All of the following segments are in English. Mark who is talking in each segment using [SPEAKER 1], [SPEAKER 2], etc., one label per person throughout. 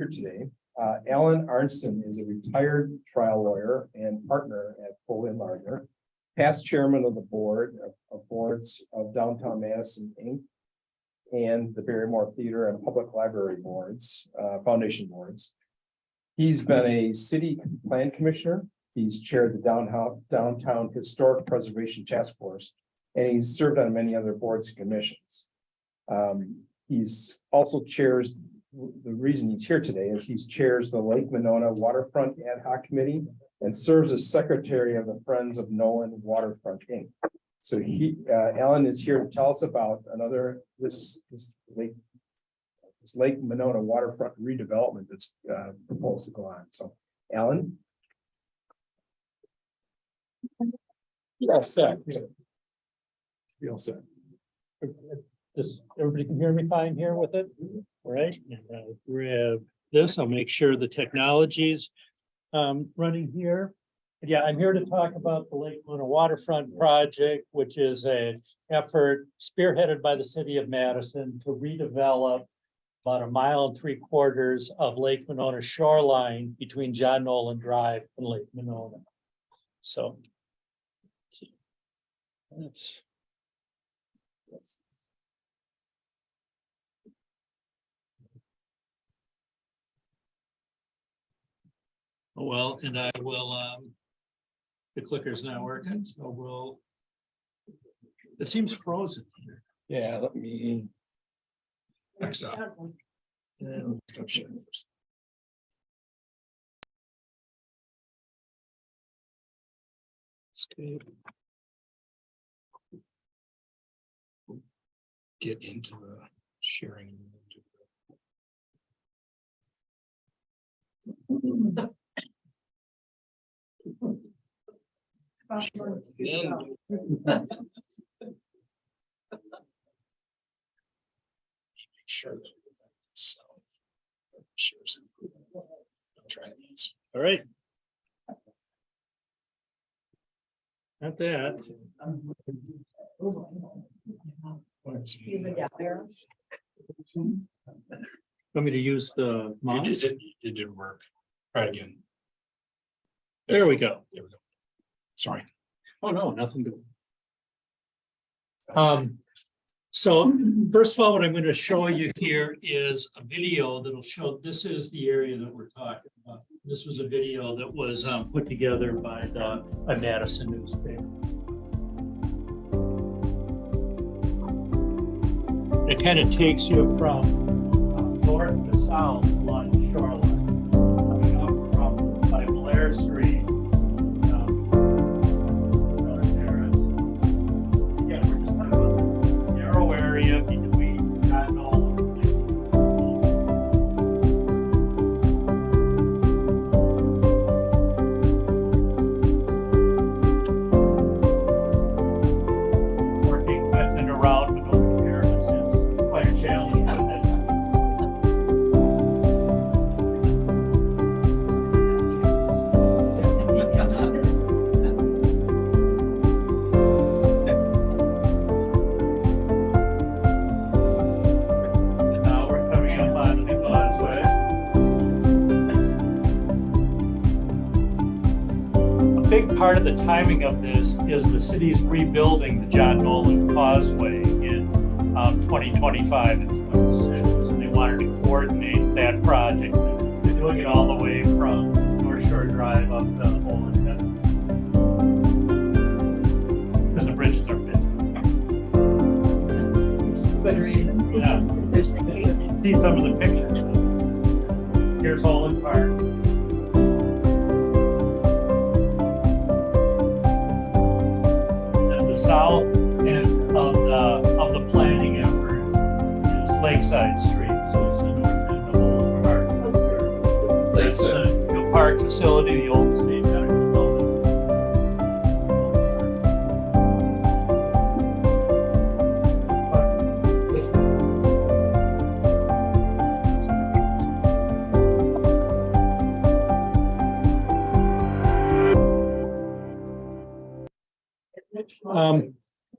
[SPEAKER 1] here today. Alan Arntsen is a retired trial lawyer and partner at Foley & Lardner, past chairman of the board of boards of Downtown Madison, Inc., and the Barrymore Theater and Public Library boards, foundation boards. He's been a city plan commissioner. He's chaired the Downtown Historic Preservation Task Force, and he's served on many other boards and commissions. He's also chairs, the reason he's here today is he's chairs the Lake Monona Waterfront Ad Hoc Committee and serves as secretary of the Friends of Monona Waterfront, Inc. So Alan is here to tell us about this Lake Monona Waterfront redevelopment that's proposed to go on. So, Alan.
[SPEAKER 2] Yes, Does everybody can hear me fine here with it? All right, grab this. I'll make sure the technology's running here. Yeah, I'm here to talk about the Lake Monona Waterfront project, which is an effort spearheaded by the city of Madison to redevelop about 1.75 miles of Lake Monona shoreline between John Nolan Drive and Lake Monona. So that's well, and I will, the clicker's not working, so it seems frozen here.
[SPEAKER 1] Yeah, let me. X out. And let's go share first.
[SPEAKER 2] Okay.
[SPEAKER 1] Get into the sharing. Sure.
[SPEAKER 2] All right. Not that. Want me to use the mouse?
[SPEAKER 1] It didn't work. Try it again.
[SPEAKER 2] There we go.
[SPEAKER 1] There we go. Sorry.
[SPEAKER 2] Oh, no, nothing to. So first of all, what I'm going to show you here is a video that'll show this is the area that we're talking about. This was a video that was put together by Madison newspaper. It kind of takes you from north to south along the shoreline, coming up from by Blair Street. Area between John Nolan and working with and around Monona Terrace is quite a challenge. Big part of the timing of this is the city's rebuilding the John Nolan Causeway in 2025 and 26. And they wanted to coordinate that project. They're doing it all the way from North Shore Drive up to Olin Head. Because the bridges are busy.
[SPEAKER 3] Good reason.
[SPEAKER 2] Yeah. See some of the pictures. Here's Olin Park. South end of the planning effort is Lakeside Street, so it's the north end of Old Park. That's the new park facility, the old state medical building.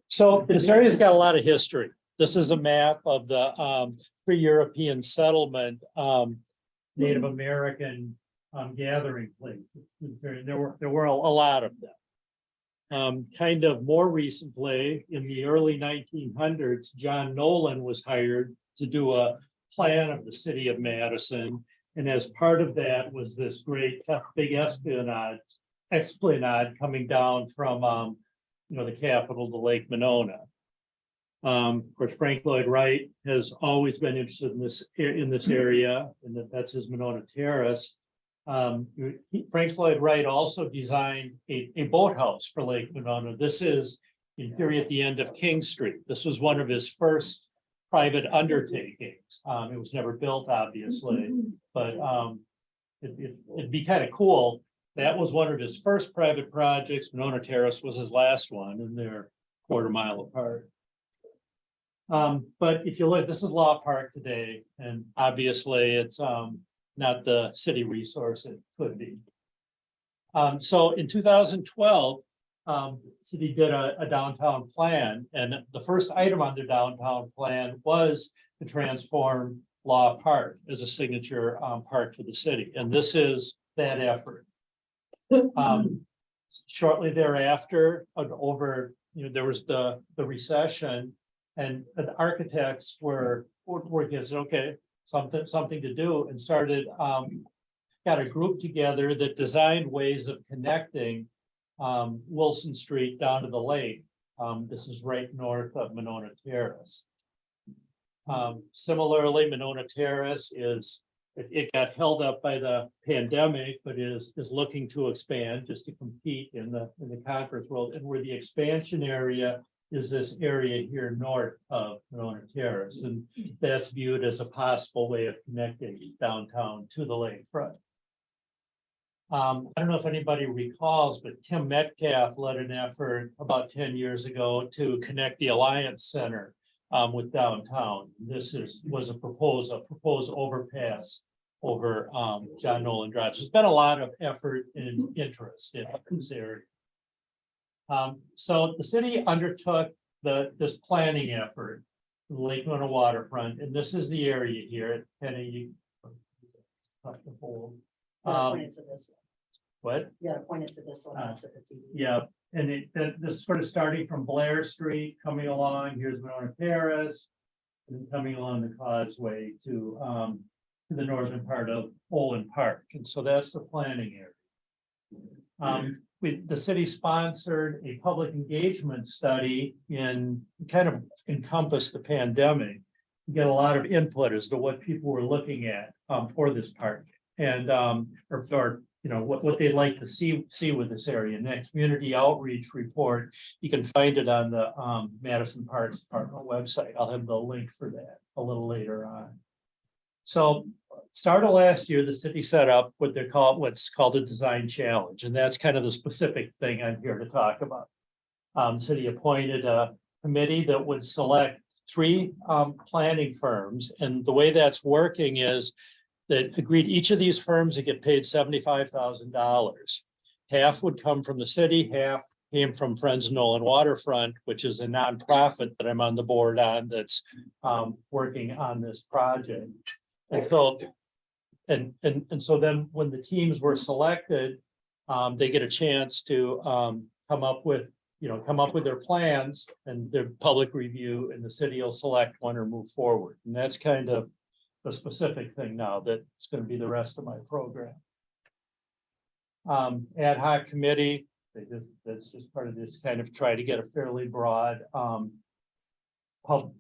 [SPEAKER 2] So this area's got a lot of history. This is a map of the pre-European settlement Native American gathering places. There were a lot of them. Kind of more recently, in the early 1900s, John Nolan was hired to do a plan of the city of Madison. And as part of that was this great big esplanade coming down from the capital to Lake Monona. Of course, Frank Lloyd Wright has always been interested in this area, and that's his Monona Terrace. Frank Lloyd Wright also designed a boathouse for Lake Monona. This is in theory at the end of King Street. This was one of his first private undertakings. It was never built, obviously, but it'd be kind of cool. That was one of his first private projects. Monona Terrace was his last one, and they're a quarter mile apart. But if you look, this is Law Park today, and obviously it's not the city resource it could be. So in 2012, the city did a downtown plan, and the first item on the downtown plan was to transform Law Park as a signature park for the city, and this is that effort. Shortly thereafter, there was the recession, and the architects were working and said, okay, something to do, and started got a group together that designed ways of connecting Wilson Street down to the lake. This is right north of Monona Terrace. Similarly, Monona Terrace it got held up by the pandemic, but is looking to expand just to compete in the conference world, and where the expansion area is this area here north of Monona Terrace, and that's viewed as a possible way of connecting downtown to the lakefront. I don't know if anybody recalls, but Tim Metcalf led an effort about 10 years ago to connect the Alliance Center with downtown. This was a proposed overpass over John Nolan Drive. So there's been a lot of effort and interest in this area. So the city undertook this planning effort, Lake Monona Waterfront, and this is the area here. Penny,
[SPEAKER 3] Point it to this one.
[SPEAKER 2] what?
[SPEAKER 3] You gotta point it to this one. That's at the TV.
[SPEAKER 2] Yeah, and this sort of starting from Blair Street, coming along, here's Monona Terrace, and coming along the causeway to the northern part of Olin Park. And so that's the planning area. The city sponsored a public engagement study in kind of encompass the pandemic. You get a lot of input as to what people were looking at for this park, and or what they'd like to see with this area. And that community outreach report, you can find it on the Madison Parks Department website. I'll have the link for that a little later on. So start of last year, the city set up what's called a design challenge, and that's kind of the specific thing I'm here to talk about. City appointed a committee that would select 3 planning firms, and the way that's working is that agreed each of these firms to get paid $75,000. Half would come from the city, half came from Friends of Nolan Waterfront, which is a nonprofit that I'm on the board on that's working on this project. And so, and so then when the teams were selected, they get a chance to come up with their plans and their public review, and the city will select one or move forward. And that's kind of the specific thing now that's going to be the rest of my program. Ad hoc committee, that's just part of this, kind of try to get a fairly broad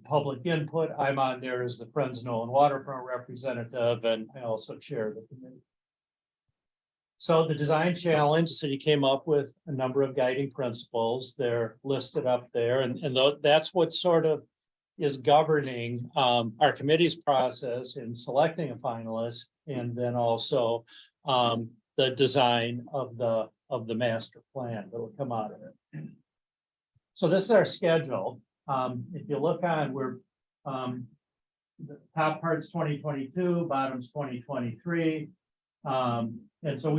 [SPEAKER 2] public input. I'm on there as the Friends of Nolan Waterfront representative, and I also chair the committee. So the design challenge, the city came up with a number of guiding principles. They're listed up there, and that's what sort of is governing our committee's process in selecting a finalist, and then also the design of the master plan that will come out of it. So this is our schedule. If you look on, we're the top part's 2022, bottom's 2023. And so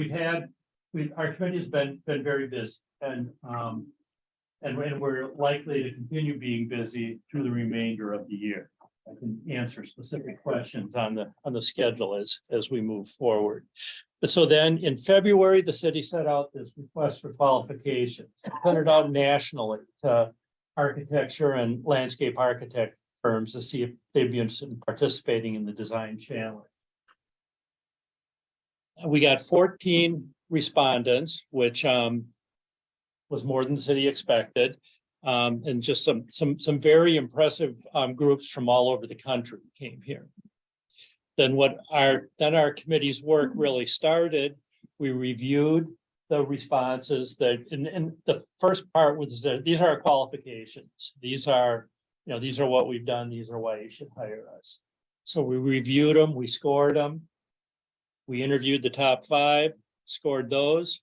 [SPEAKER 2] our committee's been very busy, and we're likely to continue being busy through the remainder of the year. I can answer specific questions on the schedule as we move forward. But so then in February, the city set out this request for qualifications, sent it out nationally to architecture and landscape architect firms to see if they'd be interested in participating in the design challenge. We got 14 respondents, which was more than the city expected. And just some very impressive groups from all over the country came here. Then our committee's work really started. We reviewed the responses and the first part was that these are our qualifications. These are what we've done. These are why you should hire us. So we reviewed them, we scored them. We interviewed the top 5, scored those.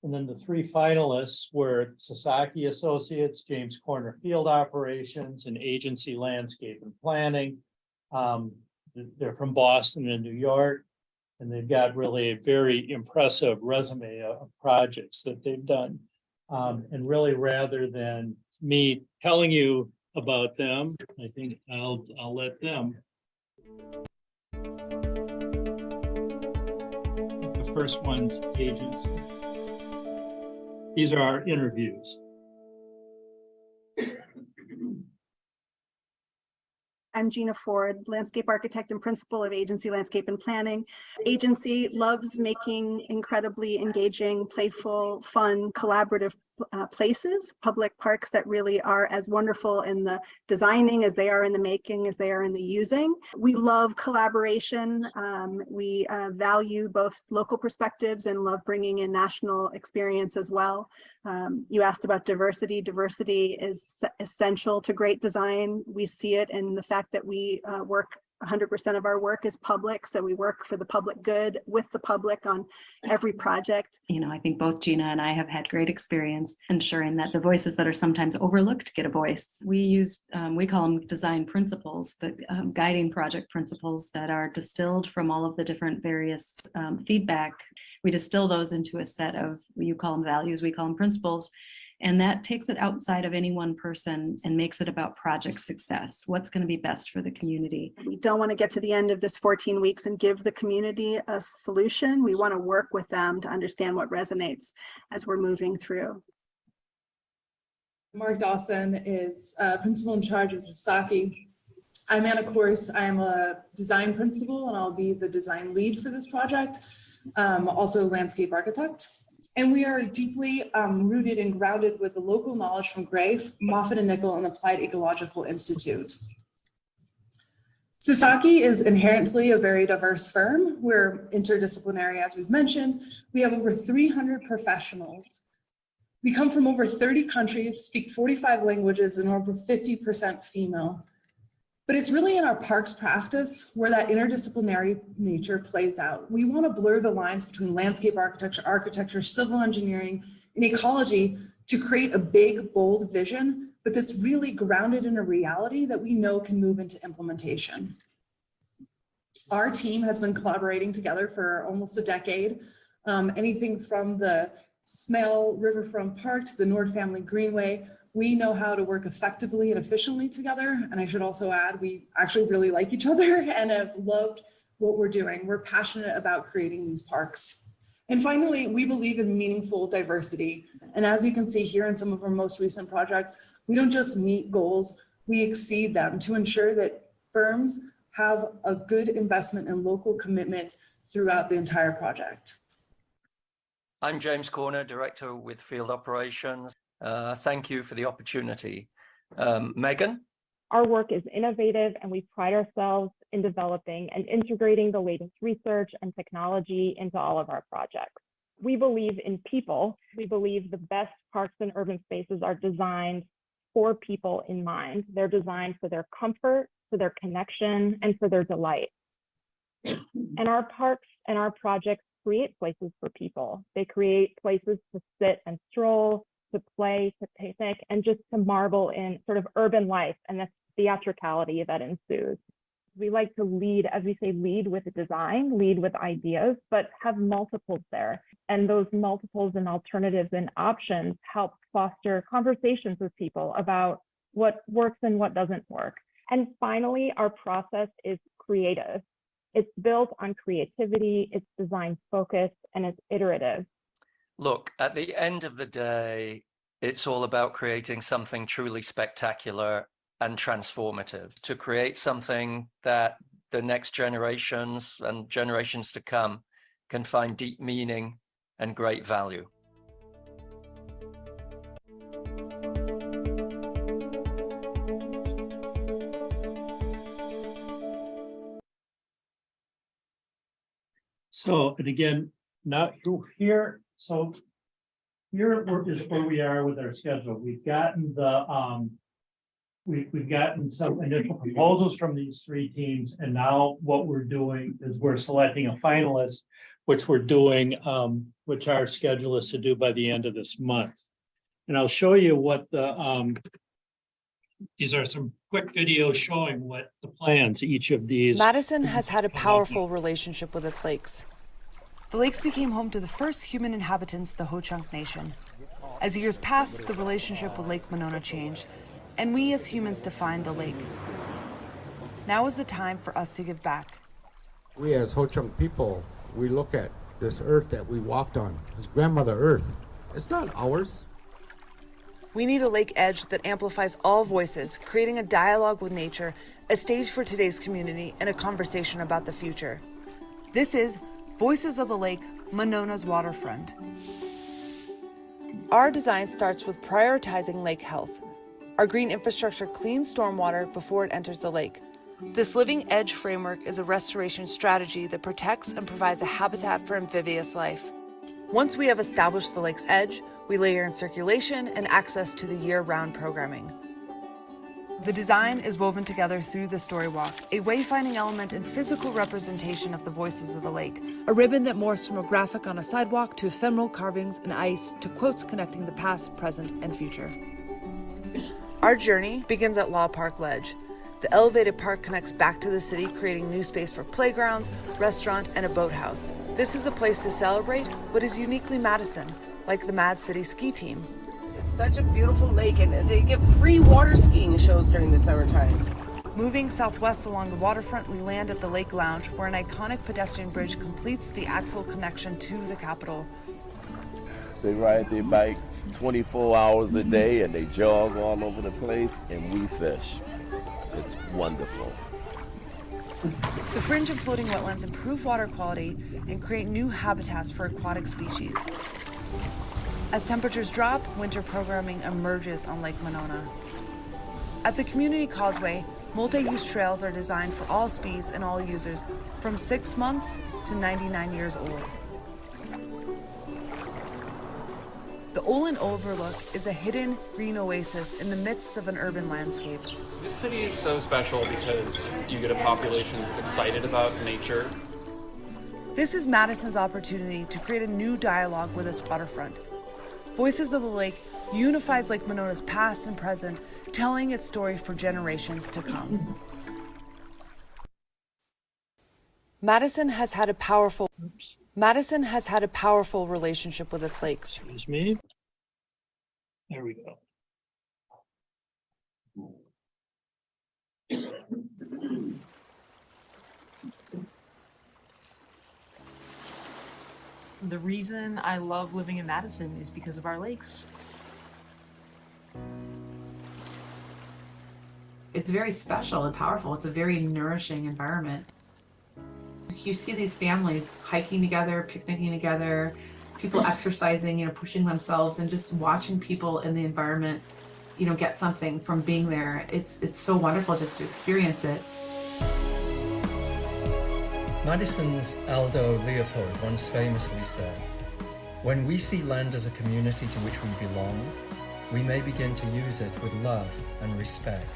[SPEAKER 2] And then the 3 finalists were Sasaki Associates, James Corner Field Operations, and Agency Landscape and Planning. They're from Boston and New York, and they've got really a very impressive resume of projects that they've done. And really, rather than me telling you about them, I think I'll let them. The first one's Agency. These are our interviews.
[SPEAKER 4] I'm Gina Ford, landscape architect and principal of Agency Landscape and Planning. Agency loves making incredibly engaging, playful, fun, collaborative places, public parks that really are as wonderful in the designing as they are in the making, as they are in the using. We love collaboration. We value both local perspectives and love bringing in national experience as well. You asked about diversity. Diversity is essential to great design. We see it in the fact that we work 100% of our work is public. So we work for the public good with the public on every project.
[SPEAKER 5] I think both Gina and I have had great experience ensuring that the voices that are sometimes overlooked get a voice. We use, we call them design principles, but guiding project principles that are distilled from all of the different various feedback. We distill those into a set of, you call them values, we call them principles, and that takes it outside of any one person and makes it about project success. What's going to be best for the community?
[SPEAKER 4] We don't want to get to the end of this 14 weeks and give the community a solution. We want to work with them to understand what resonates as we're moving through.
[SPEAKER 6] Mark Dawson is principal in charge of Sasaki. I'm Anna Course. I'm a design principal and I'll be the design lead for this project. Also landscape architect. And we are deeply rooted and grounded with the local knowledge from Gray, Moffitt and Nickel, and Applied Ecological Institute. Sasaki is inherently a very diverse firm. We're interdisciplinary, as we've mentioned. We have over 300 professionals. We come from over 30 countries, speak 45 languages, and are over 50% female. But it's really in our parks practice where that interdisciplinary nature plays out. We want to blur the lines between landscape architecture, civil engineering, and ecology to create a big, bold vision, but that's really grounded in a reality that we know can move into implementation. Our team has been collaborating together for almost a decade. Anything from the Smale Riverfront Park to the Nord Family Greenway. We know how to work effectively and efficiently together. And I should also add, we actually really like each other and have loved what we're doing. We're passionate about creating these parks. And finally, we believe in meaningful diversity. And as you can see here in some of our most recent projects, we don't just meet goals, we exceed them to ensure that firms have a good investment and local commitment throughout the entire project.
[SPEAKER 7] I'm James Corner, Director with Field Operations. Thank you for the opportunity. Megan?
[SPEAKER 8] Our work is innovative and we pride ourselves in developing and integrating the latest research and technology into all of our projects. We believe in people. We believe the best parks and urban spaces are designed for people in mind. They're designed for their comfort, for their connection, and for their delight. And our parks and our projects create places for people. They create places to sit and stroll, to play, to picnic, and just to marvel in sort of urban life and the theatricality that ensues. We like to lead, as we say, lead with design, lead with ideas, but have multiples there. And those multiples and alternatives and options help foster conversations with people about what works and what doesn't work. And finally, our process is creative. It's built on creativity, it's design focused, and it's iterative.
[SPEAKER 7] Look, at the end of the day, it's all about creating something truly spectacular and transformative, to create something that the next generations and generations to come can find deep meaning and great value.
[SPEAKER 2] So, and again, now here, so here is where we are with our schedule. We've gotten the, we've gotten some initial proposals from these three teams, and now what we're doing is we're selecting a finalist, which we're doing, which our schedule is to do by the end of this month. And I'll show you what the, these are some quick videos showing what the plans each of these.
[SPEAKER 9] Madison has had a powerful relationship with its lakes. The lakes became home to the first human inhabitants of the Ho-Chunk Nation. As years passed, the relationship with Lake Monona changed, and we as humans defined the lake. Now is the time for us to give back.
[SPEAKER 10] We as Ho-Chunk people, we look at this earth that we walked on, as grandmother earth. It's not ours.
[SPEAKER 9] We need a lake edge that amplifies all voices, creating a dialogue with nature, a stage for today's community, and a conversation about the future. This is Voices of the Lake, Monona's Waterfront. Our design starts with prioritizing lake health. Our green infrastructure cleans stormwater before it enters the lake. This living edge framework is a restoration strategy that protects and provides a habitat for amphibious life. Once we have established the lake's edge, we layer in circulation and access to the year-round programming. The design is woven together through the story walk, a wayfinding element and physical representation of the voices of the lake. A ribbon that morphs from a graphic on a sidewalk to ephemeral carvings and ice to quotes connecting the past, present, and future. Our journey begins at Law Park Ledge. The elevated park connects back to the city, creating new space for playgrounds, restaurant, and a boathouse. This is a place to celebrate what is uniquely Madison, like the Mad City ski team.
[SPEAKER 11] It's such a beautiful lake, and they give free water skiing shows during the summertime.
[SPEAKER 9] Moving southwest along the waterfront, we land at the Lake Lounge, where an iconic pedestrian bridge completes the axle connection to the Capitol.
[SPEAKER 12] They ride their bikes 24 hours a day, and they jog all over the place, and we fish. It's wonderful.
[SPEAKER 9] The fringe and floating wetlands improve water quality and create new habitats for aquatic species. As temperatures drop, winter programming emerges on Lake Monona. At the Community Causeway, multi-use trails are designed for all speeds and all users, from 6 months to 99 years old. The Olin Overlook is a hidden green oasis in the midst of an urban landscape.
[SPEAKER 13] This city is so special because you get a population that's excited about nature.
[SPEAKER 9] This is Madison's opportunity to create a new dialogue with its waterfront. Voices of the Lake unifies Lake Monona's past and present, telling its story for generations to come. Madison has had a powerful relationship with its lakes.
[SPEAKER 2] Excuse me. There we go.
[SPEAKER 14] The reason I love living in Madison is because of our lakes.
[SPEAKER 15] It's very special and powerful. It's a very nourishing environment. You see these families hiking together, picnicking together, people exercising, pushing themselves, and just watching people in the environment, get something from being there. It's so wonderful just to experience it.
[SPEAKER 7] Madison's Aldo Leopold once famously said, "When we see land as a community to which we belong, we may begin to use it with love and respect."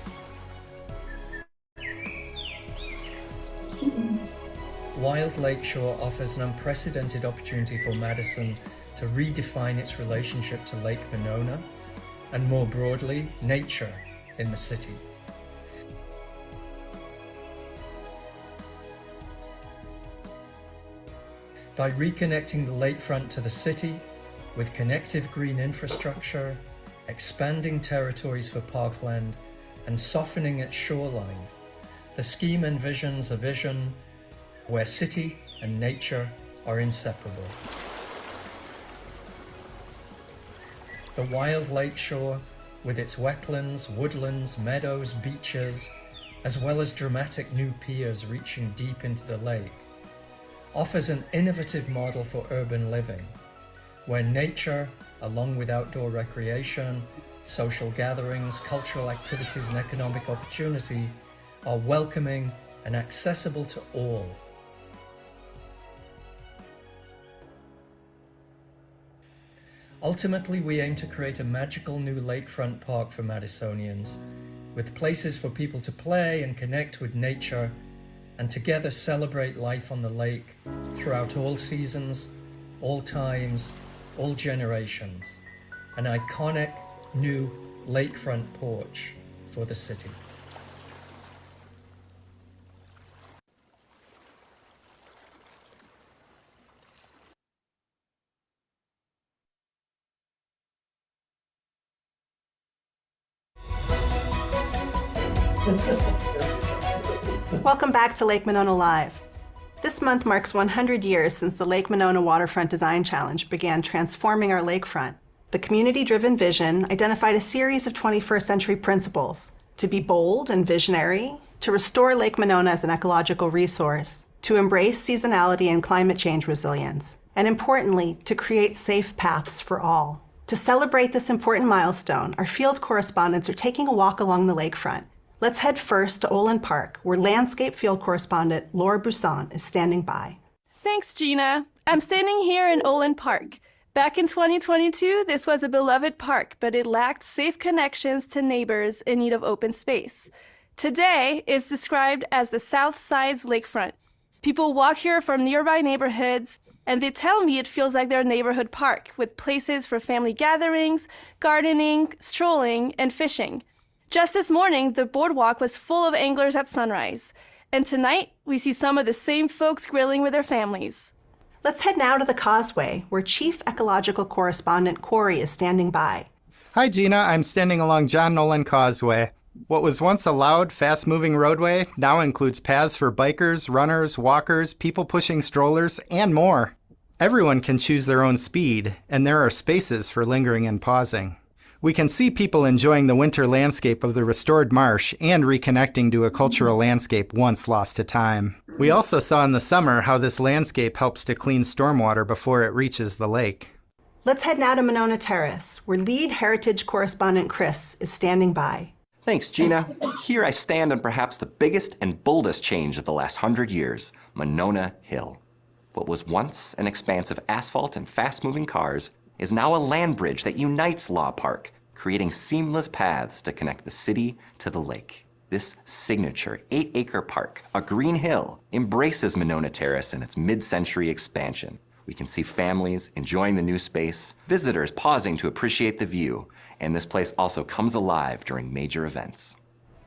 [SPEAKER 7] Wild Lakeshore offers an unprecedented opportunity for Madison to redefine its relationship to Lake Monona and, more broadly, nature in the city. By reconnecting the lakefront to the city with connective green infrastructure, expanding territories for parkland, and softening its shoreline, the scheme envisions a vision where city and nature are inseparable. The wild lakeshore, with its wetlands, woodlands, meadows, beaches, as well as dramatic new piers reaching deep into the lake, offers an innovative model for urban living, where nature, along with outdoor recreation, social gatherings, cultural activities, and economic opportunity are welcoming and accessible to all. Ultimately, we aim to create a magical new lakefront park for Madisonians, with places for people to play and connect with nature, and together celebrate life on the lake throughout all seasons, all times, all generations. An iconic new lakefront porch for the city.
[SPEAKER 4] Welcome back to Lake Monona Live. This month marks 100 years since the Lake Monona Waterfront Design Challenge began transforming our lakefront. The community-driven vision identified a series of 21st century principles to be bold and visionary, to restore Lake Monona as an ecological resource, to embrace seasonality and climate change resilience, and importantly, to create safe paths for all. To celebrate this important milestone, our field correspondents are taking a walk along the lakefront. Let's head first to Olin Park, where landscape field correspondent Laura Brisson is standing by.
[SPEAKER 16] Thanks, Gina. I'm standing here in Olin Park. Back in 2022, this was a beloved park, but it lacked safe connections to neighbors in need of open space. Today, it's described as the South Side's lakefront. People walk here from nearby neighborhoods, and they tell me it feels like their neighborhood park, with places for family gatherings, gardening, strolling, and fishing. Just this morning, the boardwalk was full of anglers at sunrise. And tonight, we see some of the same folks grilling with their families.
[SPEAKER 4] Let's head now to the Causeway, where Chief Ecological Correspondent Corey is standing by.
[SPEAKER 17] Hi, Gina. I'm standing along John Nolan Causeway. What was once a loud, fast-moving roadway now includes paths for bikers, runners, walkers, people pushing strollers, and more. Everyone can choose their own speed, and there are spaces for lingering and pausing. We can see people enjoying the winter landscape of the restored marsh and reconnecting to a cultural landscape once lost to time. We also saw in the summer how this landscape helps to clean stormwater before it reaches the lake.
[SPEAKER 4] Let's head now to Monona Terrace, where lead heritage correspondent Chris is standing by.
[SPEAKER 18] Thanks, Gina. Here I stand on perhaps the biggest and boldest change of the last 100 years, Monona Hill. What was once an expanse of asphalt and fast-moving cars is now a land bridge that unites Law Park, creating seamless paths to connect the city to the lake. This signature 8-acre park, a green hill, embraces Monona Terrace in its mid-century expansion. We can see families enjoying the new space, visitors pausing to appreciate the view, and this place also comes alive during major events.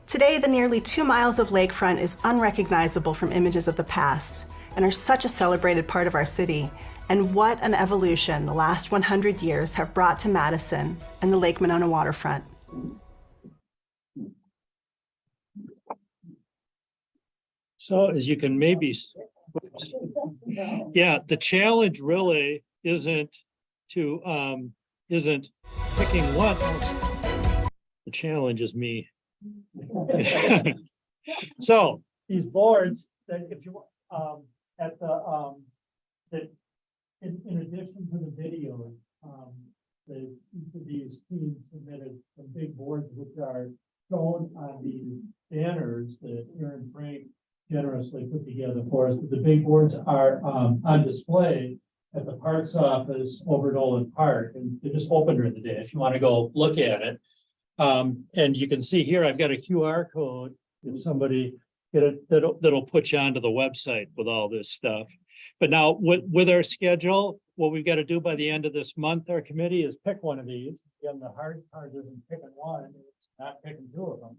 [SPEAKER 4] Today, the nearly 2 miles of lakefront is unrecognizable from images of the past and are such a celebrated part of our city. And what an evolution the last 100 years have brought to Madison and the Lake Monona Waterfront.
[SPEAKER 2] So as you can maybe, yeah, the challenge really isn't picking one. The challenge is me. So these boards that if you at the that in addition to the videos, each of these teams submitted some big boards which are shown on these banners that Aaron Frank generously put together for us. But the big boards are on display at the Parks office over at Olin Park, and they just opened during the day if you want to go look at it. And you can see here I've got a QR code that somebody that'll put you onto the website with all this stuff. But now with our schedule, what we've got to do by the end of this month, our committee is pick one of these. Again, the hard part isn't picking one, it's not picking two of them.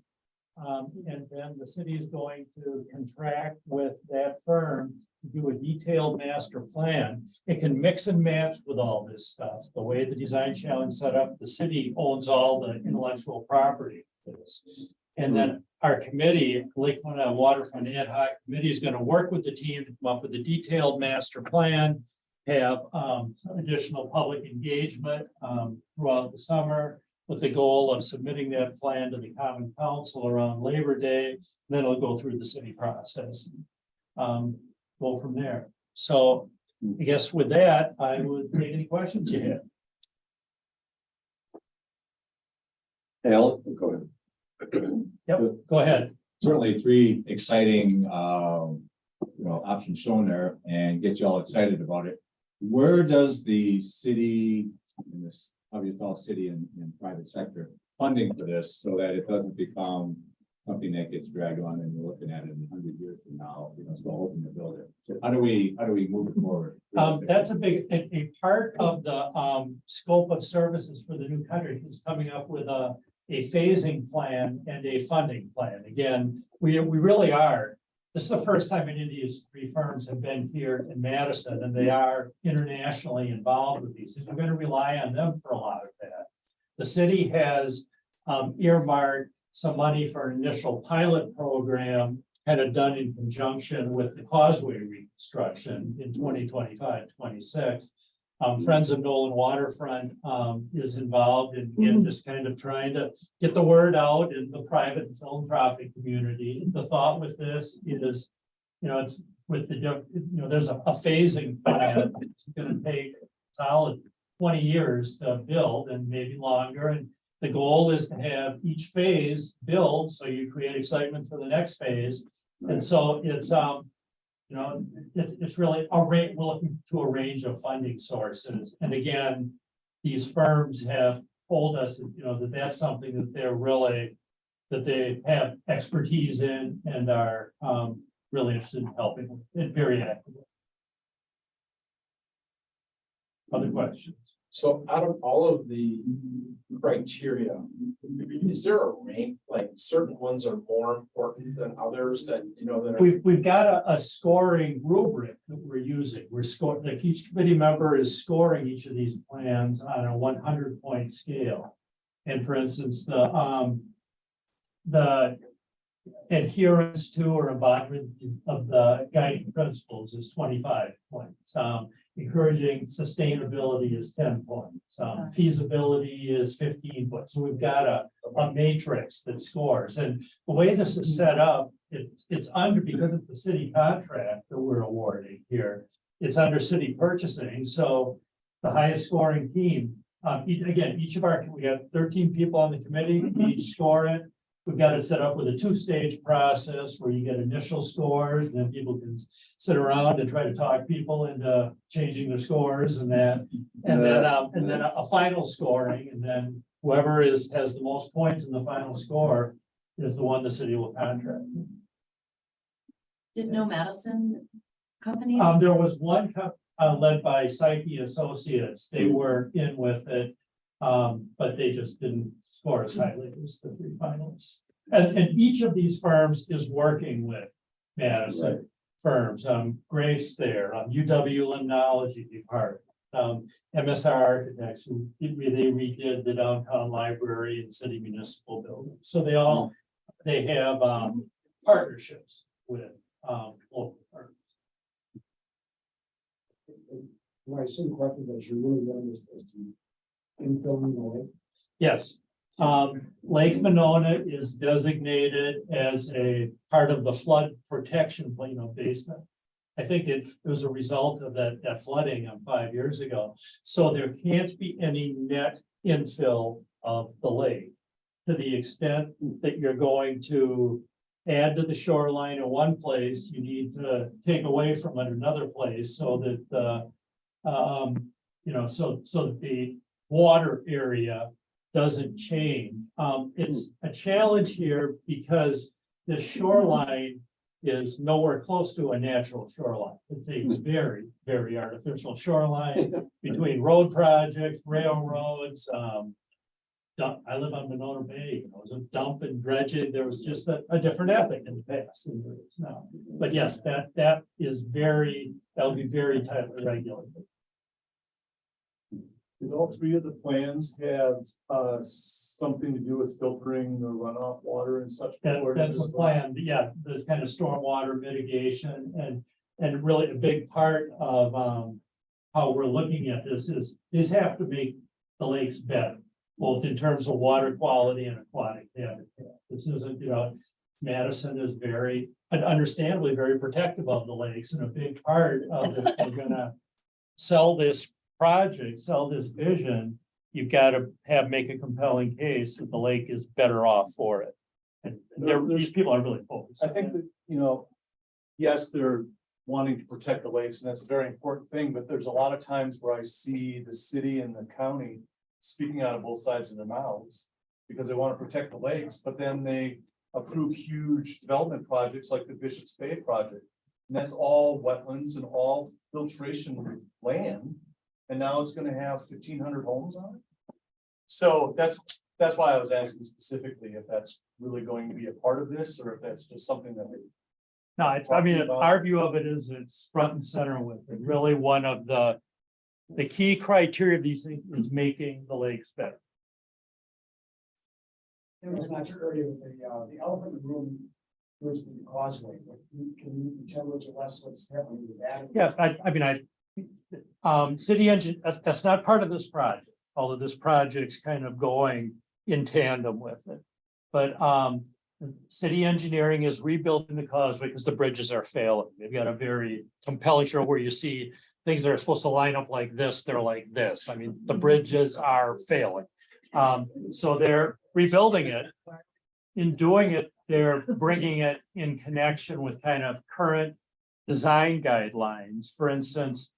[SPEAKER 2] And then the city is going to contract with that firm to do a detailed master plan. It can mix and match with all this stuff. The way the design challenge set up, the city owns all the intellectual property for this. And then our committee, Lake Monona Waterfront Ad Hoc Committee, is going to work with the team to come up with a detailed master plan, have additional public engagement throughout the summer with the goal of submitting that plan to the Common Council around Labor Day. Then it'll go through the city process. Go from there. So I guess with that, I would take any questions you have.
[SPEAKER 19] Al, go ahead.
[SPEAKER 2] Yep, go ahead.
[SPEAKER 19] Certainly three exciting, options shown there and get you all excited about it. Where does the city, in this, obviously all city and private sector, funding for this so that it doesn't become something that gets dragged on and you're looking at it in 100 years from now, still hoping to build it. So how do we move it forward?
[SPEAKER 2] That's a part of the scope of services for the new country is coming up with a phasing plan and a funding plan. Again, we really are. This is the first time any of these three firms have been here in Madison, and they are internationally involved with these. And we're going to rely on them for a lot of that. The city has earmarked some money for an initial pilot program, kind of done in conjunction with the causeway reconstruction in 2025-26. Friends of Nolan Waterfront is involved in just kind of trying to get the word out in the private and philanthropic community. The thought with this is, it's with the, there's a phasing plan. It's going to take solid 20 years to build and maybe longer. And the goal is to have each phase build so you create excitement for the next phase. And so it's it's really we're looking to a range of funding sources. And again, these firms have told us that that's something that that they have expertise in and are really interested in helping and very actively. Other questions?
[SPEAKER 1] So out of all of the criteria, is there a rank, like certain ones are more important than others that,
[SPEAKER 2] We've got a scoring rubric that we're using. We're scoring, like each committee member is scoring each of these plans on a 100-point scale. And for instance, the adherence to or embodiment of the guiding principles is 25 points. Encouraging sustainability is 10 points. Feasibility is 15 points. So we've got a matrix that scores. And the way this is set up, it's under, because of the city contract that we're awarding here, it's under city purchasing. So the highest scoring team, again, we have 13 people on the committee, each score it. We've got it set up with a 2-stage process where you get initial scores, and then people can sit around and try to talk people into changing their scores and then a final scoring, and then whoever has the most points in the final score is the one the city will contract.
[SPEAKER 3] Didn't know Madison companies?
[SPEAKER 2] There was one led by Psyche Associates. They were in with it. But they just didn't score as highly as the three finalists. And each of these firms is working with Madison firms. Grace there, UW Limnology Department, MSR Architects, who they redid the downtown library and city municipal buildings. So they have partnerships with local firms.
[SPEAKER 1] my assume correctly that you're really doing is to infill in the lake?
[SPEAKER 2] Yes. Lake Monona is designated as a part of the flood protection basement. I think it was a result of that flooding 5 years ago. So there can't be any net infill of the lake to the extent that you're going to add to the shoreline in one place, you need to take away from it another place so that so that the water area doesn't change. It's a challenge here because the shoreline is nowhere close to a natural shoreline. It's a very, very artificial shoreline between road projects, railroads. I live on Monona Bay, it was a dump and dredging. There was just a different ethic in the past than there is now. But yes, that'll be very tightly regulated.
[SPEAKER 20] Did all three of the plans have something to do with filtering the runoff water and such?
[SPEAKER 2] That's the plan, yeah, the kind of stormwater mitigation and really a big part of how we're looking at this is have to make the lakes better, both in terms of water quality and aquatic habitat. This isn't, Madison is very, and understandably very protective of the lakes, and a big part of if we're gonna sell this project, sell this vision, you've got to make a compelling case that the lake is better off for it. And these people are really focused.
[SPEAKER 20] I think that, yes, they're wanting to protect the lakes, and that's a very important thing, but there's a lot of times where I see the city and the county speaking out of both sides of their mouths because they want to protect the lakes, but then they approve huge development projects like the Bishop's Bay project. And that's all wetlands and all filtration land. And now it's gonna have 1,500 homes on it. So that's why I was asking specifically if that's really going to be a part of this, or if that's just something that.
[SPEAKER 2] No, I mean, our view of it is it's front and center with it. Really, one of the key criteria of these things is making the lakes better.
[SPEAKER 21] It was mentioned earlier, the elephant in the room was the causeway. Can you tell us what's happening with that?
[SPEAKER 2] Yeah, city engine, that's not part of this project, although this project's kind of going in tandem with it. But city engineering is rebuilding the causeway because the bridges are failing. They've got a very compelling show where you see things that are supposed to line up like this, they're like this. I mean, the bridges are failing. So they're rebuilding it. In doing it, they're bringing it in connection with kind of current design guidelines. For instance,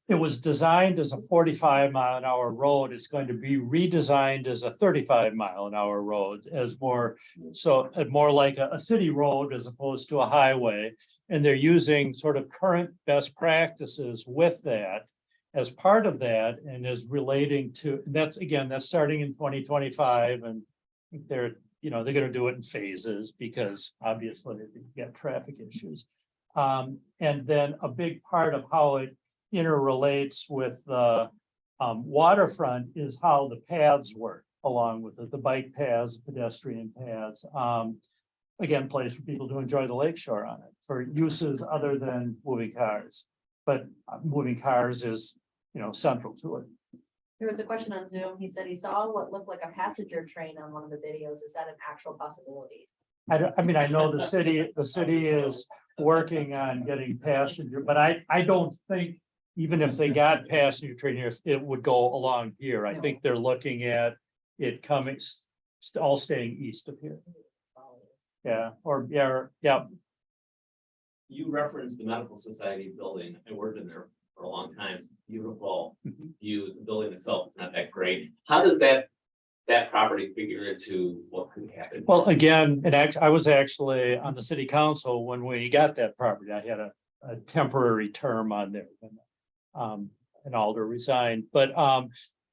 [SPEAKER 2] it was designed as a 45-mile-an-hour road. It's going to be redesigned as a 35-mile-an-hour road, as more like a city road as opposed to a highway. And they're using sort of current best practices with that as part of that, and is relating to that's starting in 2025, and they're going to do it in phases because obviously you get traffic issues. And then a big part of how it interrelates with the waterfront is how the paths work along with it, the bike paths, pedestrian paths. Again, place for people to enjoy the lakeshore on it for uses other than moving cars. But moving cars is, central to it.
[SPEAKER 3] There was a question on Zoom. He said he saw what looked like a passenger train on one of the videos. Is that an actual possibility?
[SPEAKER 2] I know the city is working on getting passenger, but I don't think even if they got passenger train here, it would go along here. I think they're looking at it coming, all staying east of here. Yeah,
[SPEAKER 22] You referenced the Medical Society building. I worked in there for a long time. Beautiful views. The building itself is not that great. How does that property figure into what could happen?
[SPEAKER 2] Well, again, I was actually on the city council when we got that property. I had a temporary term on there when an alder resigned. But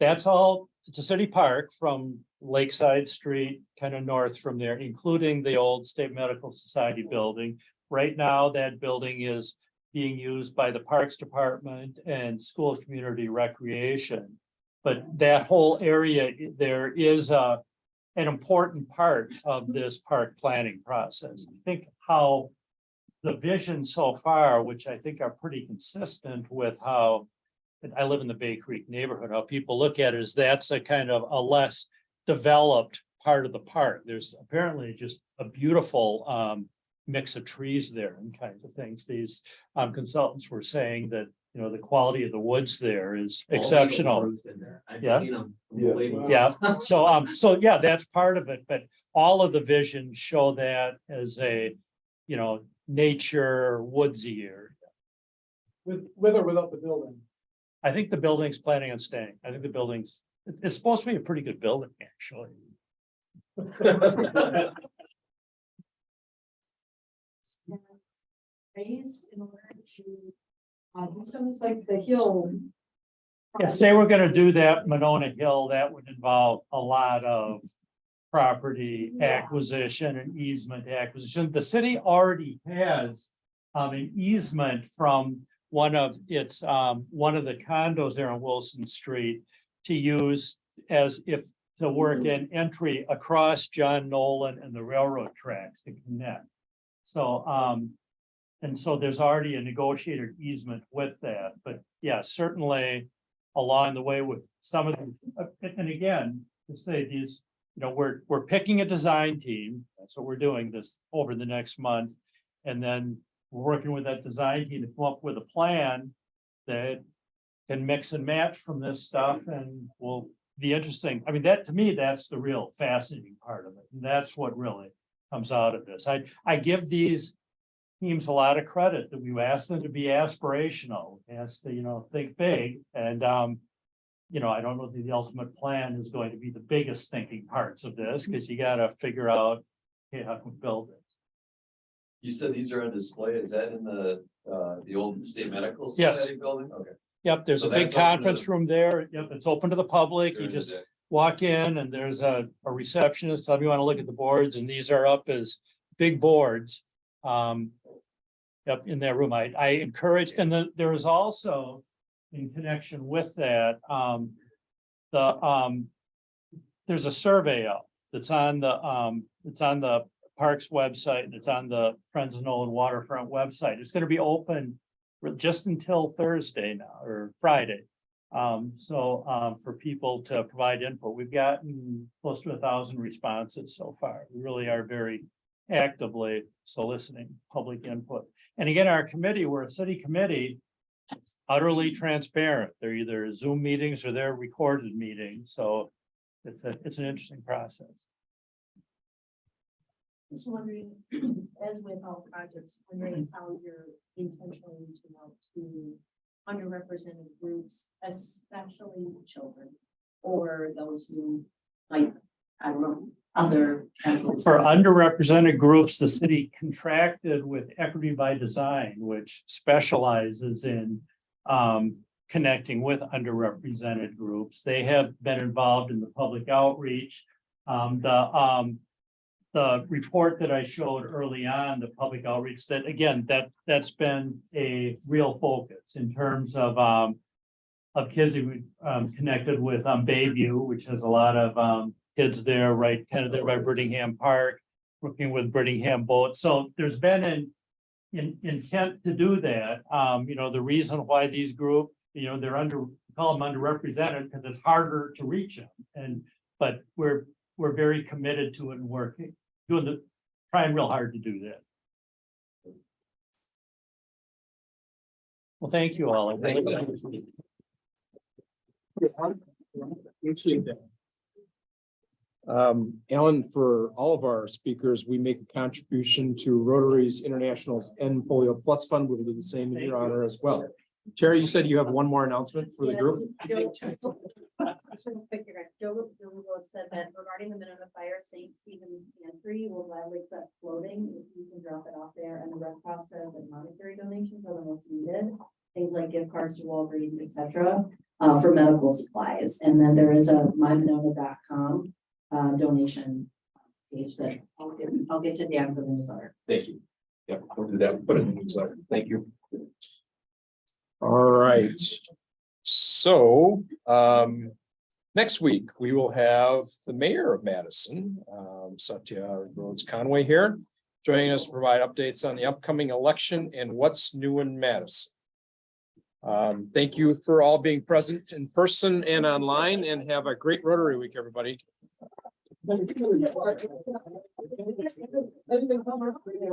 [SPEAKER 2] that's all. It's a city park from Lakeside Street, kind of north from there, including the old State Medical Society building. Right now, that building is being used by the Parks Department and School of Community Recreation. But that whole area, there is an important part of this park planning process. I think how the vision so far, which I think are pretty consistent with how I live in the Bay Creek neighborhood, how people look at it is that's a kind of a less developed part of the park. There's apparently just a beautiful mix of trees there and kinds of things. These consultants were saying that the quality of the woods there is exceptional. Yeah. Yeah. So yeah, that's part of it. But all of the visions show that as a nature woodsy area.
[SPEAKER 21] With or without the building?
[SPEAKER 2] I think the building's planning on staying. I think the building's it's supposed to be a pretty good building, actually.
[SPEAKER 3] Raised in order to do something like the hill.
[SPEAKER 2] If they were going to do that Monona Hill, that would involve a lot of property acquisition and easement acquisition. The city already has an easement from one of the condos there on Wilson Street to use as if to work in entry across John Nolan and the railroad tracks to connect. So, and so there's already a negotiated easement with that, but yeah, certainly along the way with some of them, and again, to say these, we're picking a design team. That's what we're doing this over the next month. And then we're working with that design team to come up with a plan that can mix and match from this stuff and will be interesting. I mean, that to me, that's the real fascinating part of it. And that's what really comes out of this. I give these teams a lot of credit that we asked them to be aspirational, asked to, think big. And I don't know that the ultimate plan is going to be the biggest thinking parts of this, because you got to figure out, hey, how can we build it?
[SPEAKER 5] You said these are on display. Is that in the old State Medical
[SPEAKER 2] Yes.
[SPEAKER 5] Society building? Okay.
[SPEAKER 2] Yep, there's
[SPEAKER 5] So
[SPEAKER 2] a big
[SPEAKER 5] that's open to
[SPEAKER 2] conference room there. Yep, it's open to the public. You
[SPEAKER 5] during the
[SPEAKER 2] just
[SPEAKER 5] day.
[SPEAKER 2] walk in and there's a receptionist. Tell me you want to look at the boards, and these are up as big boards. Yep, in that room. I encourage, and then there is also in connection with that, there's a survey out that's on the parks website, and it's on the Friends of Nolan Waterfront website. It's going to be open just until Thursday now, or Friday. For people to provide input. We've gotten close to 1,000 responses so far. We really are very actively soliciting public input. And again, our committee, we're a city committee, it's utterly transparent. They're either Zoom meetings or they're recorded meetings. So it's an interesting process.
[SPEAKER 3] Just wondering, as with all projects, wondering how you're intentionally reaching out to underrepresented groups, especially children, or those who like, I don't know, other.
[SPEAKER 2] For underrepresented groups, the city contracted with Equity by Design, which specializes in connecting with underrepresented groups. They have been involved in the public outreach. The report that I showed early on, the public outreach, that again, that's been a real focus in terms of kids who connected with Bayview, which has a lot of kids there, right, kind of there by Brittingham Park, working with Brittingham Boat. So there's been an intent to do that. The reason why these groups, they're call them underrepresented because it's harder to reach them. But we're very committed to it and working, trying real hard to do that. Well, thank you all.
[SPEAKER 1] Appreciate that. Alan, for all of our speakers, we make a contribution to Rotary's International's End Polio Plus Fund. We'll do the same in your honor as well. Terry, you said you have one more announcement for the group.
[SPEAKER 3] Joe said that regarding the Monona Fire, St. Stephen's Pantry will gladly accept floating if you can drop it off there, and the Red Cross says that monetary donations are the most needed. Things like gift cards to Walgreens, etc., for medical supplies. And then there is a mymonona.com donation page that I'll get to Dan for the newsletter.
[SPEAKER 1] Thank you. Yep, we'll do that. Put it in the newsletter. Thank you. All right. So next week we will have the mayor of Madison, Satya Rhodes Conway, here, joining us to provide updates on the upcoming election and what's new in Madison. Thank you for all being present in person and online, and have a great Rotary week, everybody.